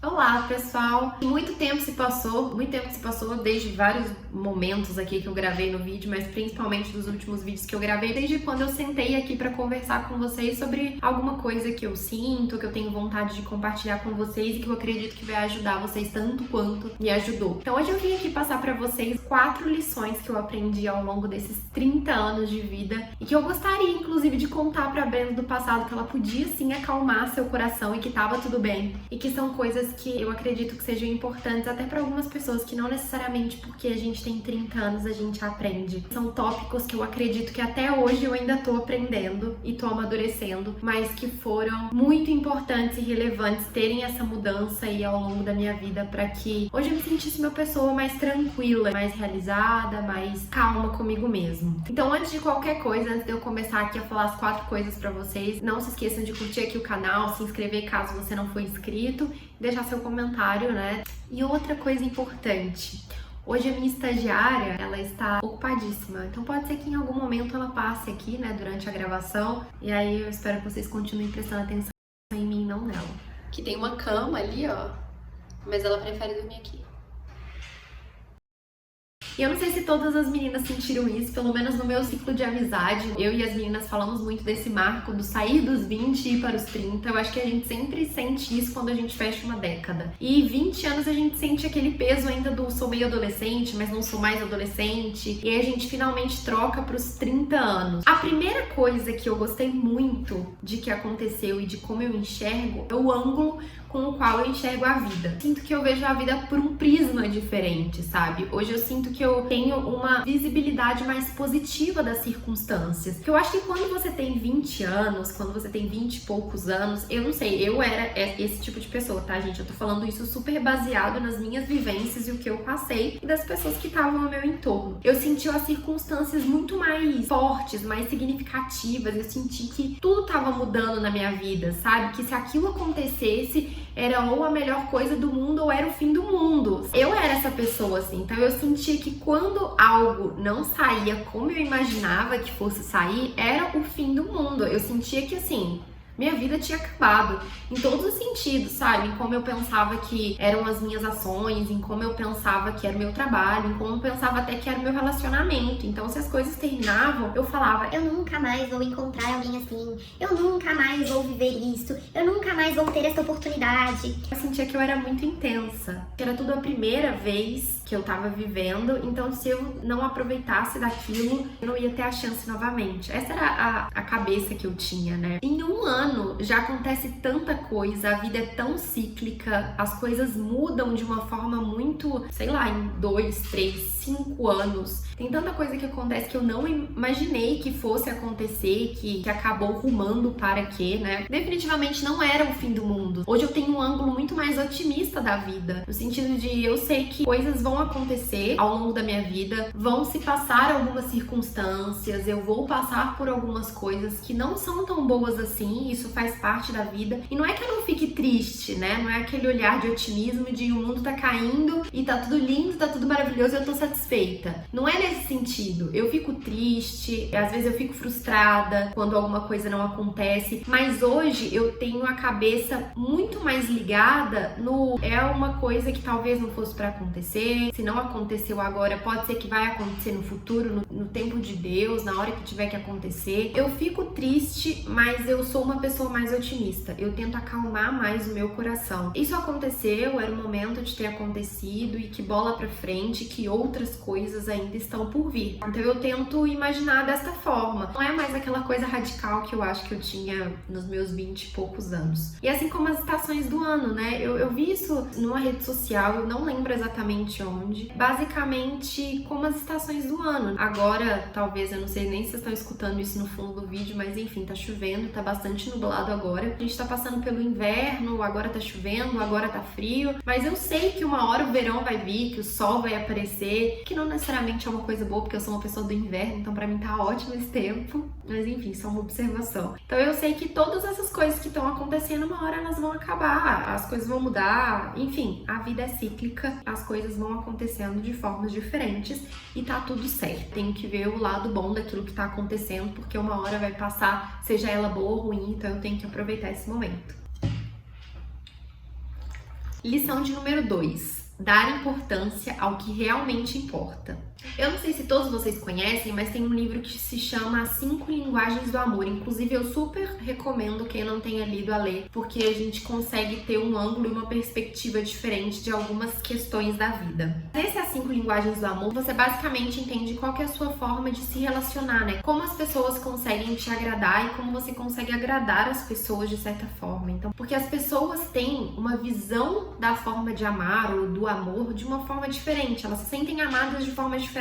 Olá, pessoal! Muito tempo se passou desde vários momentos aqui que eu gravei no vídeo, mas principalmente dos últimos vídeos que eu gravei, desde quando eu sentei aqui pra conversar com vocês sobre alguma coisa que eu sinto, que eu tenho vontade de compartilhar com vocês e que eu acredito que vai ajudar vocês tanto quanto me ajudou. Então hoje eu vim aqui passar pra vocês 4 lições que eu aprendi ao longo desses 30 anos de vida e que eu gostaria, inclusive, de contar pra Brenda do passado que ela podia sim acalmar seu coração e que tava tudo bem e que são coisas que eu acredito que sejam importantes até para algumas pessoas que não necessariamente porque a gente tem 30 anos a gente aprende. São tópicos que eu acredito que até hoje eu ainda tô aprendendo e tô amadurecendo, mas que foram muito importantes e relevantes terem essa mudança aí ao longo da minha vida para que hoje eu me sentisse uma pessoa mais tranquila, mais realizada, mais calma comigo mesmo. Então, antes de qualquer coisa, antes de eu começar aqui a falar as 4 coisas para vocês, não se esqueçam de curtir aqui o canal, se inscrever caso você não for inscrito, deixar seu comentário, né? E outra coisa importante, hoje a minha estagiária, ela está ocupadíssima, então pode ser que em algum momento ela passe aqui, né, durante a gravação, e aí eu espero que vocês continuem prestando atenção em mim, não nela. Aqui tem uma cama ali, ó, mas ela prefere dormir aqui. E eu não sei se todas as meninas sentiram isso, pelo menos no meu ciclo de amizade. Eu e as meninas falamos muito desse marco do sair dos 20 e ir para os 30. Eu acho que a gente sempre sente isso quando a gente fecha uma década. E 20 anos a gente sente aquele peso ainda do sou meio adolescente, mas não sou mais adolescente. E aí a gente finalmente troca para os 30 anos. A primeira coisa que eu gostei muito de que aconteceu e de como eu enxergo é o ângulo com o qual eu enxergo a vida. Sinto que eu vejo a vida por um prisma diferente, sabe? Hoje eu sinto que eu tenho uma visibilidade mais positiva das circunstâncias. Porque eu acho que quando você tem 20 anos, quando você tem 20 e poucos anos, eu não sei, eu era esse tipo de pessoa, tá, gente? Eu tô falando isso super baseado nas minhas vivências e o que eu passei e das pessoas que estavam ao meu entorno. Eu senti as circunstâncias muito mais fortes, mais significativas. Eu senti que tudo tava mudando na minha vida, sabe? Que se aquilo acontecesse, era ou a melhor coisa do mundo ou era o fim do mundo. Eu era essa pessoa, assim, então eu sentia que quando algo não saía como eu imaginava que fosse sair, era o fim do mundo. Eu sentia que, assim, minha vida tinha acabado, em todos os sentidos, sabe? Em como eu pensava que eram as minhas ações, em como eu pensava que era o meu trabalho, em como eu pensava até que era o meu relacionamento. Então, se as coisas terminavam, eu falava, eu nunca mais vou encontrar alguém assim, eu nunca mais vou viver isso, eu nunca mais vou ter essa oportunidade. Eu sentia que eu era muito intensa, que era tudo a primeira vez que eu tava vivendo, então se eu não aproveitasse daquilo, eu não ia ter a chance novamente. Essa era a cabeça que eu tinha, né? Em um ano já acontece tanta coisa, a vida é tão cíclica, as coisas mudam de uma forma muito, sei lá, em 2, 3, 5 anos. Tem tanta coisa que acontece que eu não imaginei que fosse acontecer, que acabou rumando para quê, né? Definitivamente não era o fim do mundo. Hoje eu tenho um ângulo muito mais otimista da vida, no sentido de eu sei que coisas vão acontecer ao longo da minha vida, vão se passar algumas circunstâncias, eu vou passar por algumas coisas que não são tão boas assim, isso faz parte da vida. E não é que eu não fique triste, né? Não é aquele olhar de otimismo de o mundo tá caindo e tá tudo lindo, tá tudo maravilhoso e eu tô satisfeita. Não é nesse sentido. Eu fico triste, às vezes eu fico frustrada quando alguma coisa não acontece, mas hoje eu tenho a cabeça muito mais ligada no é uma coisa que talvez não fosse pra acontecer, se não aconteceu agora, pode ser que vai acontecer no futuro, no tempo de Deus, na hora que tiver que acontecer. Eu fico triste, mas eu sou uma pessoa mais otimista. Eu tento acalmar mais o meu coração. Isso aconteceu, era o momento de ter acontecido e que bola pra frente, que outras coisas ainda estão por vir. Então eu tento imaginar desta forma. Não é mais aquela coisa radical que eu acho que eu tinha nos meus 20 e poucos anos. E assim como as estações do ano, né? Eu vi isso numa rede social, eu não lembro exatamente onde. Basicamente, como as estações do ano. Agora, talvez, eu não sei nem se vocês estão escutando isso no fundo do vídeo, mas enfim, tá chovendo, tá bastante nublado agora. A gente tá passando pelo inverno, agora tá chovendo, agora tá frio. Mas eu sei que uma hora o verão vai vir, que o sol vai aparecer, que não necessariamente é uma coisa boa, porque eu sou uma pessoa do inverno, então pra mim tá ótimo esse tempo. Mas enfim, só uma observação. Então eu sei que todas essas coisas que estão acontecendo, uma hora elas vão acabar, as coisas vão mudar, enfim, a vida é cíclica, as coisas vão acontecendo de formas diferentes e tá tudo certo. Tenho que ver o lado bom daquilo que tá acontecendo, porque uma hora vai passar, seja ela boa ou ruim, então eu tenho que aproveitar esse momento. Lição de número 2. Dar importância ao que realmente importa. Eu não sei se todos vocês conhecem, mas tem um livro que se chama As 5 Linguagens do Amor. Inclusive, eu super recomendo quem não tenha lido a ler, porque a gente consegue ter um ângulo e uma perspectiva diferente de algumas questões da vida. Nesse As 5 Linguagens do Amor, você basicamente entende qual que é a sua forma de se relacionar, né? Como as pessoas conseguem te agradar e como você consegue agradar as pessoas de certa forma. Então, porque as pessoas têm uma visão da forma de amar ou do amor de uma forma diferente. Elas se sentem amadas de formas diferentes.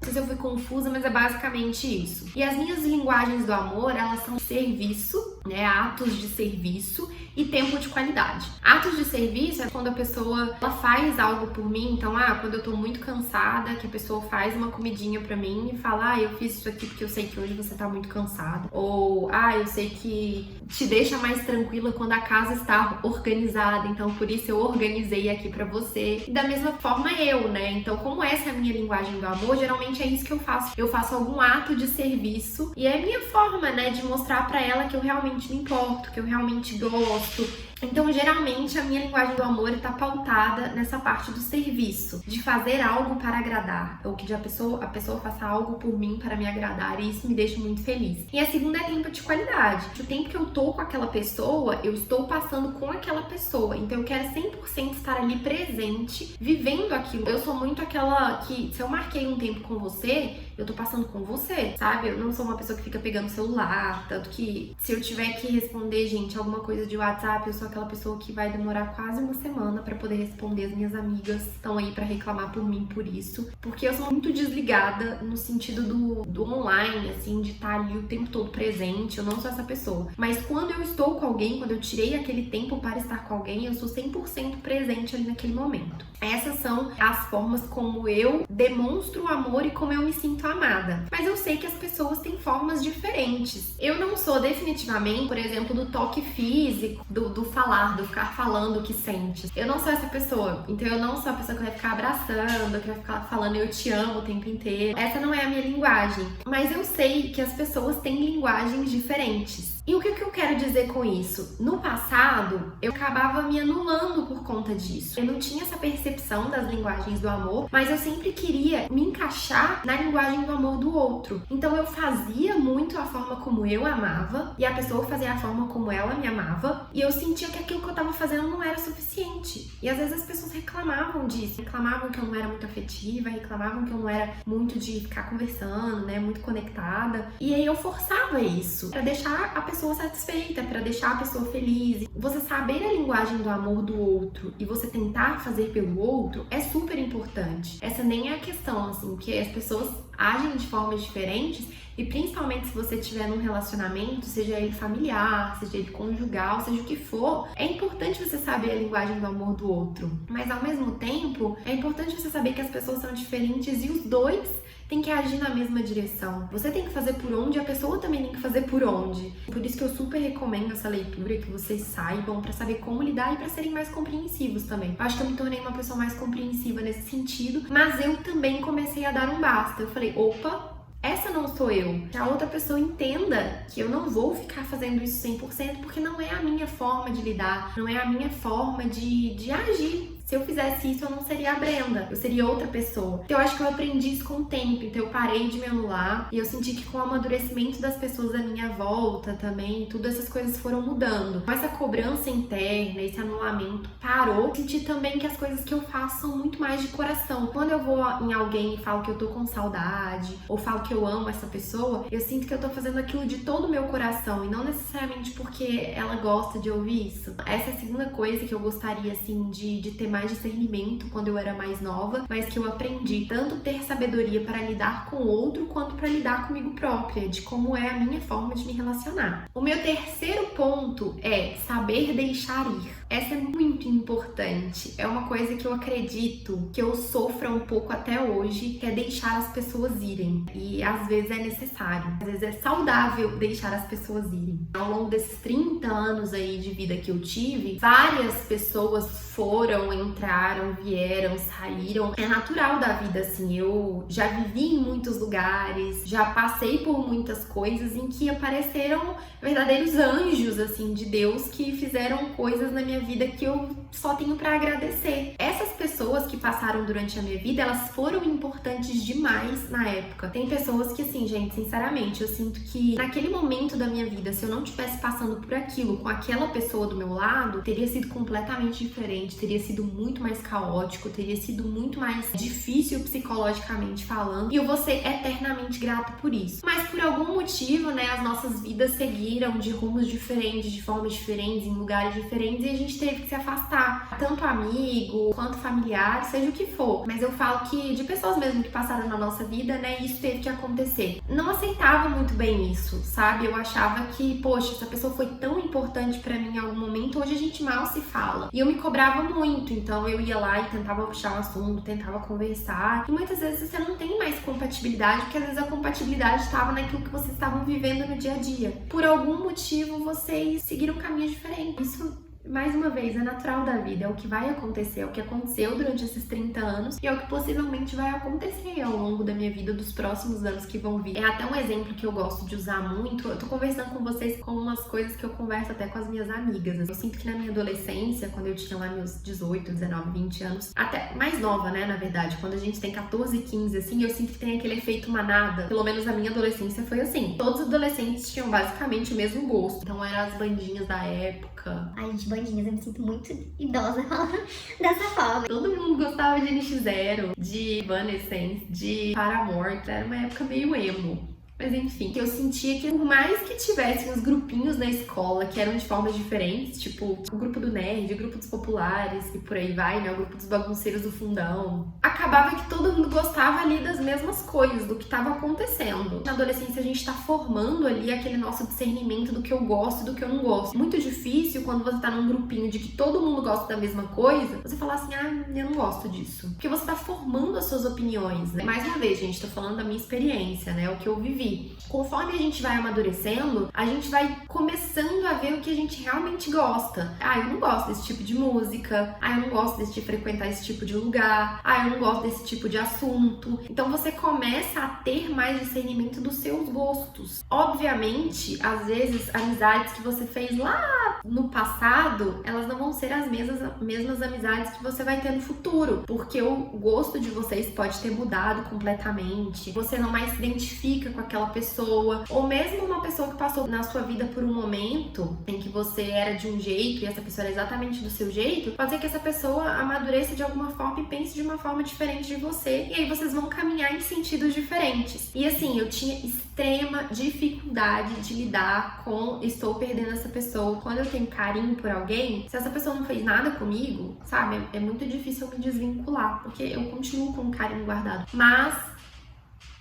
Não sei se eu fui confusa, mas é basicamente isso. E as minhas linguagens do amor, elas são serviço, né? Atos de serviço e tempo de qualidade. Atos de serviço é quando a pessoa ela faz algo por mim. Então, quando eu tô muito cansada, que a pessoa faz uma comidinha pra mim e fala, eu fiz isso aqui porque eu sei que hoje você tá muito cansado. Ou, eu sei que te deixa mais tranquila quando a casa está organizada, então por isso eu organizei aqui pra você. E da mesma forma eu, né? Então, como essa é a minha linguagem do amor, geralmente é isso que eu faço. Eu faço algum ato de serviço e é a minha forma, né, de mostrar pra ela que eu realmente me importo, que eu realmente gosto. Então, geralmente, a minha linguagem do amor está pautada nessa parte do serviço, de fazer algo para agradar, ou que a pessoa faça algo por mim para me agradar, e isso me deixa muito feliz. E a segunda é tempo de qualidade. O tempo que eu tô com aquela pessoa, eu estou passando com aquela pessoa, então eu quero 100% estar ali presente, vivendo aquilo. Eu sou muito aquela que, se eu marquei um tempo com você, eu tô passando com você, sabe? Eu não sou uma pessoa que fica pegando o celular, tanto que se eu tiver que responder, gente, alguma coisa de WhatsApp, eu sou aquela pessoa que vai demorar quase uma semana pra poder responder. As minhas amigas estão aí pra reclamar por mim por isso, porque eu sou muito desligada no sentido do online, assim, de estar ali o tempo todo presente. Eu não sou essa pessoa, mas quando eu estou com alguém, quando eu tirei aquele tempo para estar com alguém, eu sou 100% presente ali naquele momento. Essas são as formas como eu demonstro o amor e como eu me sinto amada. Mas eu sei que as pessoas têm formas diferentes. Eu não sou definitivamente, por exemplo, do toque físico, do falar, do ficar falando o que sente. Eu não sou essa pessoa. Então eu não sou a pessoa que vai ficar abraçando, que vai ficar falando eu te amo o tempo inteiro. Essa não é a minha linguagem. Mas eu sei que as pessoas têm linguagens diferentes. E o que eu quero dizer com isso? No passado, eu acabava me anulando por conta disso. Eu não tinha essa percepção das linguagens do amor, mas eu sempre queria me encaixar na linguagem do amor do outro. Então eu fazia muito a forma como eu amava e a pessoa fazia a forma como ela me amava, e eu sentia que aquilo que eu tava fazendo não era suficiente. E às vezes as pessoas reclamavam disso, reclamavam que eu não era muito afetiva, reclamavam que eu não era muito de ficar conversando, né, muito conectada. E aí eu forçava isso pra deixar a pessoa satisfeita, pra deixar a pessoa feliz. Você saber a linguagem do amor do outro e você tentar fazer pelo outro é super importante. Essa nem é a questão, assim, que as pessoas agem de formas diferentes, e principalmente se você estiver num relacionamento, seja ele familiar, seja ele conjugal, seja o que for, é importante você saber a linguagem do amor do outro. Mas ao mesmo tempo, é importante você saber que as pessoas são diferentes e os dois têm que agir na mesma direção. Você tem que fazer por onde, a pessoa também tem que fazer por onde. Por isso que eu super recomendo essa leitura, que vocês saibam, pra saber como lidar e pra serem mais compreensivos também. Eu acho que eu me tornei uma pessoa mais compreensiva nesse sentido, mas eu também comecei a dar um basta. Eu falei, opa, essa não sou eu. Que a outra pessoa entenda que eu não vou ficar fazendo isso 100%, porque não é a minha forma de lidar, não é a minha forma de agir. Se eu fizesse isso, eu não seria a Brenda, eu seria outra pessoa. Então, eu acho que eu aprendi isso com o tempo, então eu parei de me anular, e eu senti que com o amadurecimento das pessoas à minha volta também, todas essas coisas foram mudando. Com essa cobrança interna, esse anulamento parou, eu senti também que as coisas que eu faço são muito mais de coração. Quando eu vou em alguém e falo que eu tô com saudade, ou falo que eu amo essa pessoa, eu sinto que eu tô fazendo aquilo de todo o meu coração, e não necessariamente porque ela gosta de ouvir isso. Essa é a segunda coisa que eu gostaria, assim, de ter mais discernimento quando eu era mais nova, mas que eu aprendi tanto ter sabedoria para lidar com o outro quanto para lidar comigo própria, de como é a minha forma de me relacionar. O meu terceiro ponto é saber deixar ir. Essa é muito importante. É uma coisa que eu acredito que eu sofra um pouco até hoje, que é deixar as pessoas irem. E às vezes é necessário, às vezes é saudável deixar as pessoas irem. Ao longo desses 30 anos aí de vida que eu tive, várias pessoas foram, entraram, vieram, saíram. É natural da vida, assim. Eu já vivi em muitos lugares, já passei por muitas coisas em que apareceram verdadeiros anjos, assim, de Deus, que fizeram coisas na minha minha vida que eu só tenho pra agradecer. Essas pessoas que passaram durante a minha vida, elas foram importantes demais na época. Tem pessoas que, assim, gente, sinceramente, eu sinto que naquele momento da minha vida, se eu não tivesse passando por aquilo com aquela pessoa do meu lado, teria sido completamente diferente, teria sido muito mais caótico, teria sido muito mais difícil psicologicamente falando, e eu vou ser eternamente grata por isso. Mas por algum motivo, né, as nossas vidas seguiram de rumos diferentes, de formas diferentes, em lugares diferentes, e a gente teve que se afastar, tanto amigo quanto familiar, seja o que for. Mas eu falo que de pessoas mesmo que passaram na nossa vida, né, isso teve que acontecer. Não aceitava muito bem isso, sabe? Eu achava que, poxa, essa pessoa foi tão importante pra mim em algum momento, hoje a gente mal se fala. E eu me cobrava muito, então eu ia lá e tentava puxar o assunto, tentava conversar. E muitas vezes você não tem mais compatibilidade, porque às vezes a compatibilidade estava naquilo que vocês estavam vivendo no dia a dia. Por algum motivo, vocês seguiram caminhos diferentes. Isso, mais uma vez, é natural da vida, é o que vai acontecer, é o que aconteceu durante esses 30 anos e é o que possivelmente vai acontecer ao longo da minha vida, dos próximos anos que vão vir. É até um exemplo que eu gosto de usar muito. Eu tô conversando com vocês com umas coisas que eu converso até com as minhas amigas. Eu sinto que na minha adolescência, quando eu tinha lá meus 18, 19, 20 anos, até mais nova, né, na verdade, quando a gente tem 14, 15, assim, eu sinto que tem aquele efeito manada. Pelo menos a minha adolescência foi assim. Todos os adolescentes tinham basicamente o mesmo gosto. Então eram as bandinhas da época. Ai, gente, bandinhas, eu me sinto muito idosa falando dessa forma. Todo mundo gostava de NX0, de Evanescence, de Paramore. Era uma época meio emo. Mas enfim, eu sentia que por mais que tivessem os grupinhos na escola que eram de formas diferentes, tipo o grupo do nerd, o grupo dos populares e por aí vai, né, o grupo dos bagunceiros do fundão, acabava que todo mundo gostava ali das mesmas coisas, do que estava acontecendo. Na adolescência a gente tá formando ali aquele nosso discernimento do que eu gosto e do que eu não gosto. Muito difícil quando você tá num grupinho de que todo mundo gosta da mesma coisa, você falar assim, ah, eu não gosto disso. Porque você tá formando as suas opiniões, né? Mais uma vez, gente, tô falando da minha experiência, né, o que eu vivi. Conforme a gente vai amadurecendo, a gente vai começando a ver o que a gente realmente gosta. Ah, eu não gosto desse tipo de música. Ah, eu não gosto de frequentar esse tipo de lugar. Ah, eu não gosto desse tipo de assunto. Então você começa a ter mais discernimento dos seus gostos. Obviamente, às vezes, amizades que você fez lá no passado, elas não vão ser as mesmas amizades que você vai ter no futuro, porque o gosto de vocês pode ter mudado completamente. Você não mais se identifica com aquela pessoa, ou mesmo uma pessoa que passou na sua vida por um momento em que você era de um jeito e essa pessoa era exatamente do seu jeito, pode ser que essa pessoa amadureça de alguma forma e pense de uma forma diferente de você, e aí vocês vão caminhar em sentidos diferentes. E assim, eu tinha extrema dificuldade de lidar com estou perdendo essa pessoa. Quando eu tenho carinho por alguém, se essa pessoa não fez nada comigo, sabe, é muito difícil eu me desvincular, porque eu continuo com um carinho guardado. Mas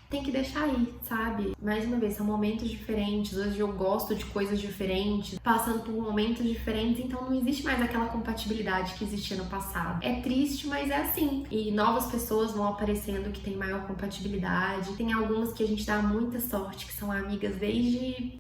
tem que deixar aí, sabe? Mais uma vez, são momentos diferentes, hoje eu gosto de coisas diferentes, passando por momentos diferentes, então não existe mais aquela compatibilidade que existia no passado. É triste, mas é assim. E novas pessoas vão aparecendo que tem maior compatibilidade. Tem algumas que a gente dá muita sorte, que são amigas desde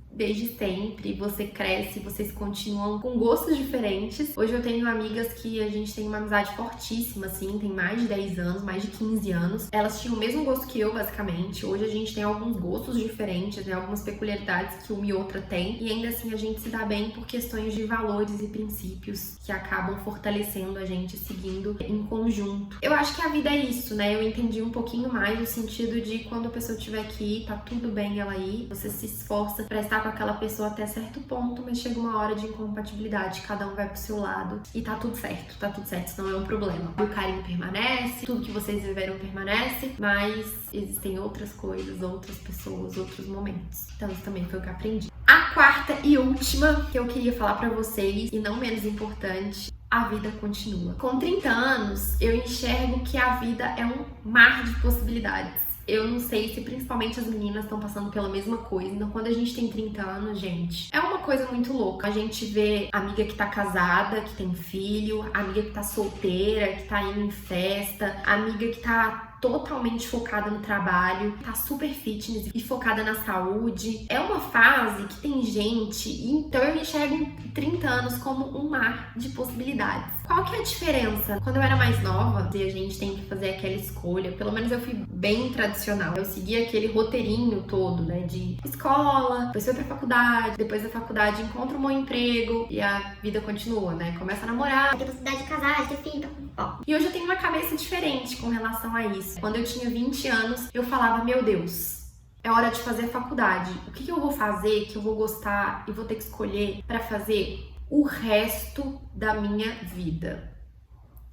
sempre, você cresce, vocês continuam com gostos diferentes. Hoje eu tenho amigas que a gente tem uma amizade fortíssima, assim, tem mais de 10 anos, mais de 15 anos. Elas tinham o mesmo gosto que eu, basicamente. Hoje a gente tem alguns gostos diferentes, né, algumas peculiaridades que uma e outra tem, e ainda assim a gente se dá bem por questões de valores e princípios que acabam fortalecendo a gente, seguindo em conjunto. Eu acho que a vida é isso, né? Eu entendi um pouquinho mais o sentido de quando a pessoa estiver aqui, tá tudo bem ela ir, você se esforça pra estar com aquela pessoa até certo ponto, mas chega uma hora de incompatibilidade, cada um vai pro seu lado e tá tudo certo, isso não é um problema. O carinho permanece, tudo que vocês viveram permanece, mas existem outras coisas, outras pessoas, outros momentos. Então isso também foi o que eu aprendi. A quarta e última que eu queria falar pra vocês, e não menos importante, a vida continua. Com 30 anos, eu enxergo que a vida é um mar de possibilidades. Eu não sei se principalmente as meninas estão passando pela mesma coisa. Então, quando a gente tem 30 anos, gente, é uma coisa muito louca. A gente vê amiga que tá casada, que tem filho, amiga que tá solteira, que tá indo em festa, amiga que tá totalmente focada no trabalho, tá super fitness e focada na saúde. É uma fase que tem gente, então eu enxergo 30 anos como um mar de possibilidades. Qual que é a diferença? Quando eu era mais nova, e a gente tem que fazer aquela escolha, pelo menos eu fui bem tradicional. Eu segui aquele roteirinho todo, né, de escola, depois foi pra faculdade, depois da faculdade encontra um bom emprego e a vida continua, né? Começa a namorar, Tem possibilidade de casar, de ter filho, ó. E hoje eu tenho uma cabeça diferente com relação a isso. Quando eu tinha 20 anos, eu falava, meu Deus, é hora de fazer faculdade. O que eu vou fazer que eu vou gostar e vou ter que escolher pra fazer o resto da minha vida?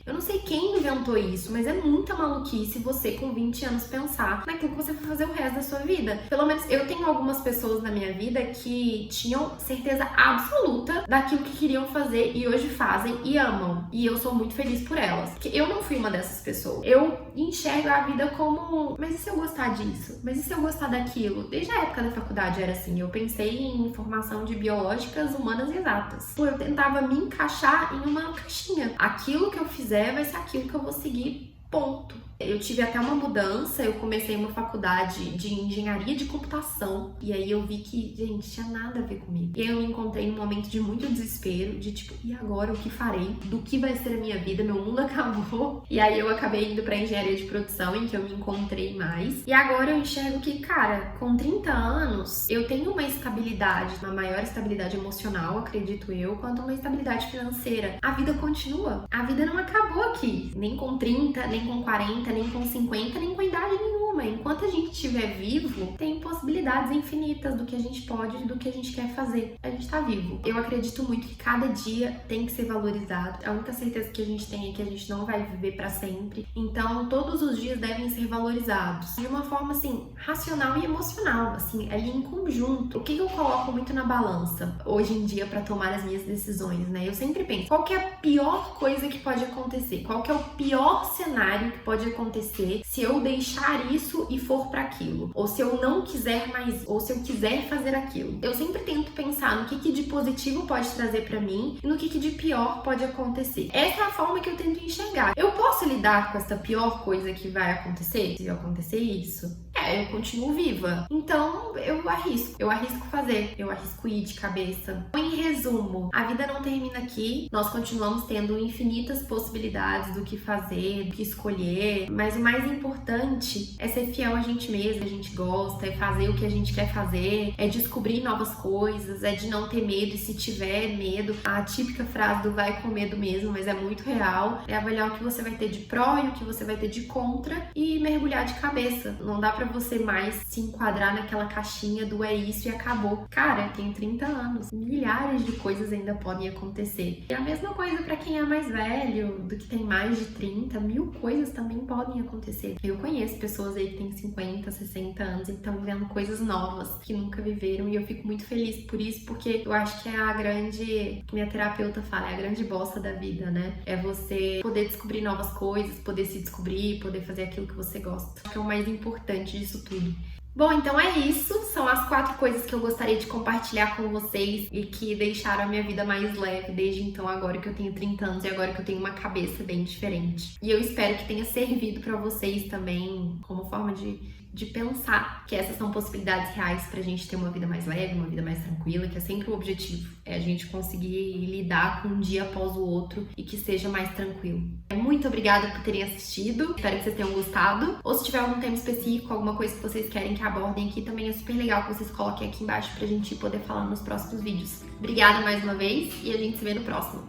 Eu não sei quem inventou isso, mas é muita maluquice você com 20 anos pensar naquilo que você vai fazer o resto da sua vida. Pelo menos eu tenho algumas pessoas na minha vida que tinham certeza absoluta daquilo que queriam fazer e hoje fazem e amam. E eu sou muito feliz por elas. Porque eu não fui uma dessas pessoas. Eu enxergo a vida como, mas e se eu gostar disso? Mas e se eu gostar daquilo? Desde a época da faculdade era assim, eu pensei em formação de biológicas, humanas e exatas. Eu tentava me encaixar em uma caixinha. Aquilo que eu fizer vai ser aquilo que eu vou seguir, ponto. Eu tive até uma mudança, eu comecei uma faculdade de engenharia de computação e aí eu vi que, gente, tinha nada a ver comigo. E aí eu me encontrei num momento de muito desespero, de tipo, e agora o que farei? Do que vai ser a minha vida? Meu mundo acabou. E aí eu acabei indo pra engenharia de produção, em que eu me encontrei mais. E agora eu enxergo que, cara, com 30 anos, eu tenho uma estabilidade, uma maior estabilidade emocional, acredito eu, quanto uma estabilidade financeira. A vida continua. A vida não acabou aqui. Nem com 30, nem com 40, nem com 50, nem com idade nenhuma. Enquanto a gente estiver vivo, tem possibilidades infinitas do que a gente pode e do que a gente quer fazer. A gente tá vivo. Eu acredito muito que cada dia tem que ser valorizado. A única certeza que a gente tem é que a gente não vai viver pra sempre. Então, todos os dias devem ser valorizados. De uma forma, assim, racional e emocional, assim, ali em conjunto. O que eu coloco muito na balança hoje em dia pra tomar as minhas decisões, né? Eu sempre penso, qual que é a pior coisa que pode acontecer? Qual que é o pior cenário que pode acontecer se eu deixar isso e for para aquilo, ou se eu não quiser mais, ou se eu quiser fazer aquilo? Eu sempre tento pensar no que de positivo pode trazer para mim e no que de pior pode acontecer. Essa é a forma que eu tento enxergar. Eu posso lidar com essa pior coisa que vai acontecer? Se acontecer isso, eu continuo viva. Então eu arrisco fazer, eu arrisco ir de cabeça. Em resumo, a vida não termina aqui, nós continuamos tendo infinitas possibilidades do que fazer, do que escolher, mas o mais importante é ser fiel a gente mesmo, a gente gosta, é fazer o que a gente quer fazer, é descobrir novas coisas, é de não ter medo, e se tiver medo, a típica frase do vai com medo mesmo, mas é muito real, é avaliar o que você vai ter de pró e o que você vai ter de contra e mergulhar de cabeça. Não dá pra você mais se enquadrar naquela caixinha do é isso e acabou. Cara, tem 30 anos, milhares de coisas ainda podem acontecer. E a mesma coisa pra quem é mais velho, do que tem mais de 30, 1000 coisas também podem acontecer. Eu conheço pessoas aí que têm 50, 60 anos e estão vivendo coisas novas que nunca viveram e eu fico muito feliz por isso, porque eu acho que é a grande, minha terapeuta fala, é a grande bossa da vida, né? É você poder descobrir novas coisas, poder se descobrir, poder fazer aquilo que você gosta. Acho que é o mais importante disso tudo. Bom, então é isso. São as 4 coisas que eu gostaria de compartilhar com vocês e que deixaram a minha vida mais leve desde então, agora que eu tenho 30 anos e agora que eu tenho uma cabeça bem diferente. E eu espero que tenha servido pra vocês também como forma de pensar que essas são possibilidades reais pra gente ter uma vida mais leve, uma vida mais tranquila, que é sempre o objetivo, é a gente conseguir lidar com um dia após o outro e que seja mais tranquilo. Muito obrigada por terem assistido, espero que vocês tenham gostado, ou se tiver algum tema específico, alguma coisa que vocês querem que abordem aqui, também é super legal que vocês coloquem aqui embaixo pra gente poder falar nos próximos vídeos. Obrigada mais uma vez e a gente se vê no próximo.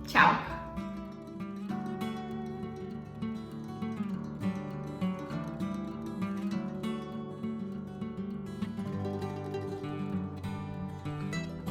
Tchau!